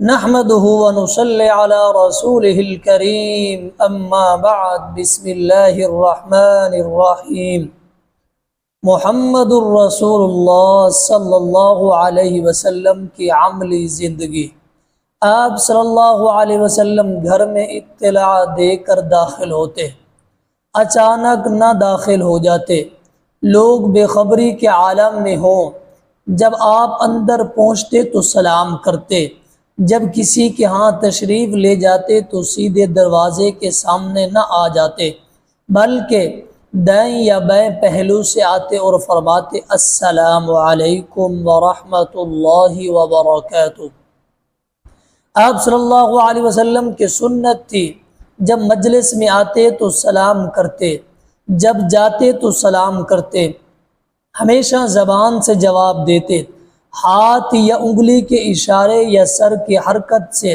نحمده ونصلي على رسوله الكريم اما بعد بسم اللہ الرحمن الرحیم محمد الرسول اللہ صلی اللہ علیہ وسلم کی عملی زندگی۔ آپ صلی اللہ علیہ وسلم گھر میں اطلاع دے کر داخل ہوتے، اچانک نہ داخل ہو جاتے، لوگ بے خبری کے عالم میں ہوں۔ جب آپ اندر پہنچتے تو سلام کرتے، جب کسی کے ہاں تشریف لے جاتے تو سیدھے دروازے کے سامنے نہ آ جاتے بلکہ دائیں یا بائیں پہلو سے آتے اور فرماتے السلام علیکم ورحمۃ اللہ وبرکاتہ۔ آپ صلی اللہ علیہ وسلم کی سنت تھی، جب مجلس میں آتے تو سلام کرتے، جب جاتے تو سلام کرتے، ہمیشہ زبان سے جواب دیتے، ہاتھ یا انگلی کے اشارے یا سر کی حرکت سے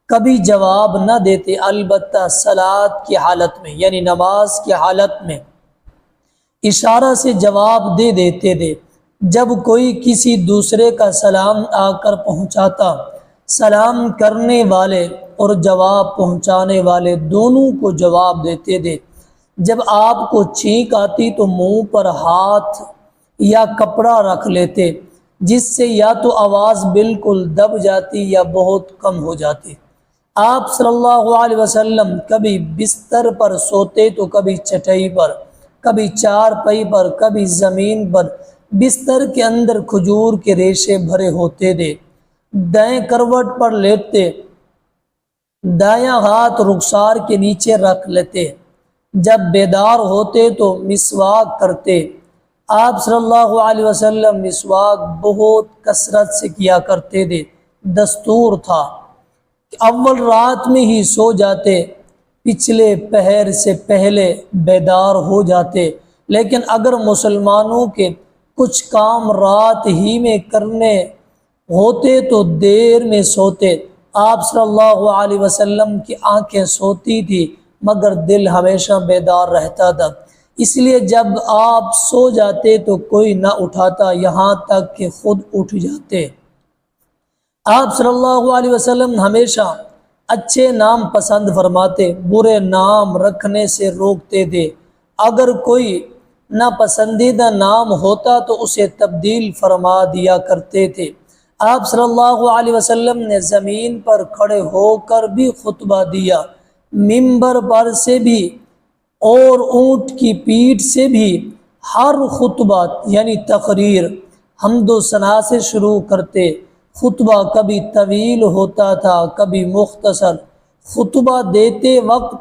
کبھی جواب نہ دیتے، البتہ صلاۃ کی حالت میں یعنی نماز کی حالت میں اشارہ سے جواب دے دیتے تھے۔ جب کوئی کسی دوسرے کا سلام آ کر پہنچاتا، سلام کرنے والے اور جواب پہنچانے والے دونوں کو جواب دیتے تھے۔ جب آپ کو چھینک آتی تو منہ پر ہاتھ یا کپڑا رکھ لیتے، جس سے یا تو آواز بالکل دب جاتی یا بہت کم ہو جاتی۔ آپ صلی اللہ علیہ وسلم کبھی بستر پر سوتے تو کبھی چٹائی پر، کبھی چارپائی پر، کبھی زمین پر۔ بستر کے اندر کھجور کے ریشے بھرے ہوتے تھے، دائیں کروٹ پر لیٹتے، دایاں ہاتھ رخسار کے نیچے رکھ لیتے۔ جب بیدار ہوتے تو مسواک کرتے۔ آپ صلی اللہ علیہ وسلم مسواک بہت کثرت سے کیا کرتے تھے، دستور تھا کہ اول رات میں ہی سو جاتے، پچھلے پہر سے پہلے بیدار ہو جاتے، لیکن اگر مسلمانوں کے کچھ کام رات ہی میں کرنے ہوتے تو دیر میں سوتے۔ آپ صلی اللہ علیہ وسلم کی آنکھیں سوتی تھی مگر دل ہمیشہ بیدار رہتا تھا، اس لیے جب آپ سو جاتے تو کوئی نہ اٹھاتا، یہاں تک کہ خود اٹھ جاتے۔ آپ صلی اللہ علیہ وسلم ہمیشہ اچھے نام پسند فرماتے، برے نام رکھنے سے روکتے تھے۔ اگر کوئی ناپسندیدہ نام ہوتا تو اسے تبدیل فرما دیا کرتے تھے۔ آپ صلی اللہ علیہ وسلم نے زمین پر کھڑے ہو کر بھی خطبہ دیا، منبر پر سے بھی اور اونٹ کی پیٹھ سے بھی۔ ہر خطبہ یعنی تقریر حمد و ثنا سے شروع کرتے۔ خطبہ کبھی طویل ہوتا تھا، کبھی مختصر۔ خطبہ دیتے وقت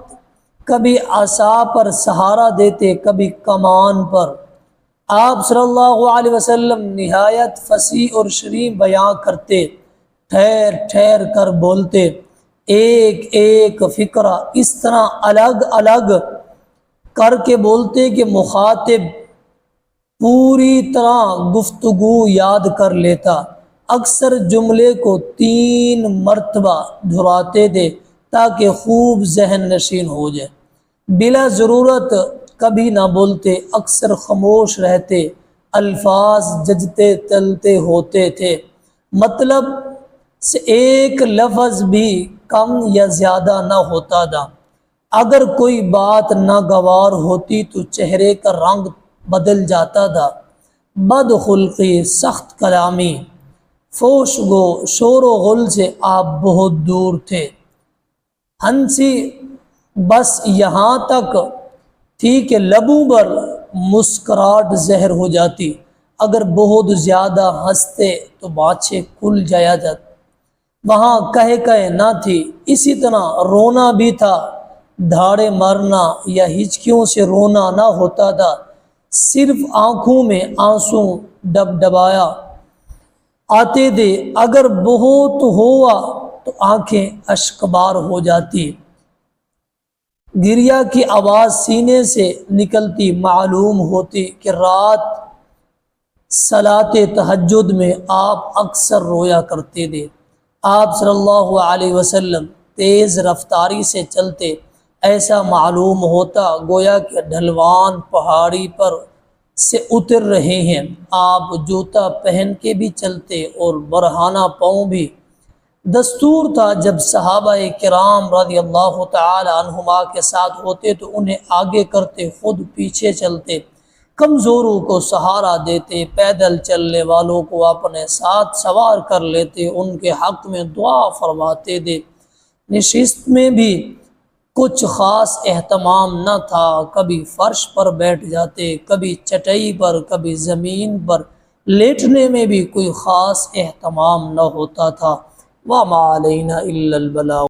کبھی عصا پر سہارا دیتے، کبھی کمان پر۔ آپ صلی اللہ علیہ وسلم نہایت فصیح اور شرح بیان کرتے، ٹھہر ٹھہر کر بولتے، ایک ایک فقرہ اس طرح الگ الگ کر کے بولتے کہ مخاطب پوری طرح گفتگو یاد کر لیتا۔ اکثر جملے کو 3 مرتبہ دہراتے تھے تاکہ خوب ذہن نشین ہو جائے۔ بلا ضرورت کبھی نہ بولتے، اکثر خاموش رہتے، الفاظ ججتے تلتے ہوتے تھے، مطلب سے ایک لفظ بھی کم یا زیادہ نہ ہوتا تھا۔ اگر کوئی بات ناگوار ہوتی تو چہرے کا رنگ بدل جاتا تھا۔ بد خلقی، سخت کلامی، فحش گو، شور و غل سے آپ بہت دور تھے۔ ہنسی بس یہاں تک تھی کہ لبوں پر مسکراہٹ زہر ہو جاتی، اگر بہت زیادہ ہنستے تو بانچیں کھل جایا جاتا۔ وہاں کہے نہ تھی، اسی طرح رونا بھی تھا، دھاڑے مارنا یا ہچکیوں سے رونا نہ ہوتا تھا، صرف آنکھوں میں آنسو ڈبڈبایا آتے تھے۔ اگر بہت ہوا تو آنکھیں اشکبار ہو جاتی، گریہ کی آواز سینے سے نکلتی، معلوم ہوتی کہ رات صلاۃ تہجد میں آپ اکثر رویا کرتے تھے۔ آپ صلی اللہ علیہ وسلم تیز رفتاری سے چلتے، ایسا معلوم ہوتا گویا کہ ڈھلوان پہاڑی پر سے اتر رہے ہیں۔ آپ جوتا پہن کے بھی چلتے اور برہنہ پاؤں بھی دستور تھا جب صحابہ کرام رضی اللہ تعالی عنہما کے ساتھ ہوتے تو انہیں آگے کرتے، خود پیچھے چلتے، کمزوروں کو سہارا دیتے، پیدل چلنے والوں کو اپنے ساتھ سوار کر لیتے، ان کے حق میں دعا فرماتے تھے۔ نشست میں بھی کچھ خاص اہتمام نہ تھا، کبھی فرش پر بیٹھ جاتے، کبھی چٹائی پر، کبھی زمین پر، لیٹنے میں بھی کوئی خاص اہتمام نہ ہوتا تھا۔ وَمَا عَلَيْنَا إِلَّا الْبَلَاغُ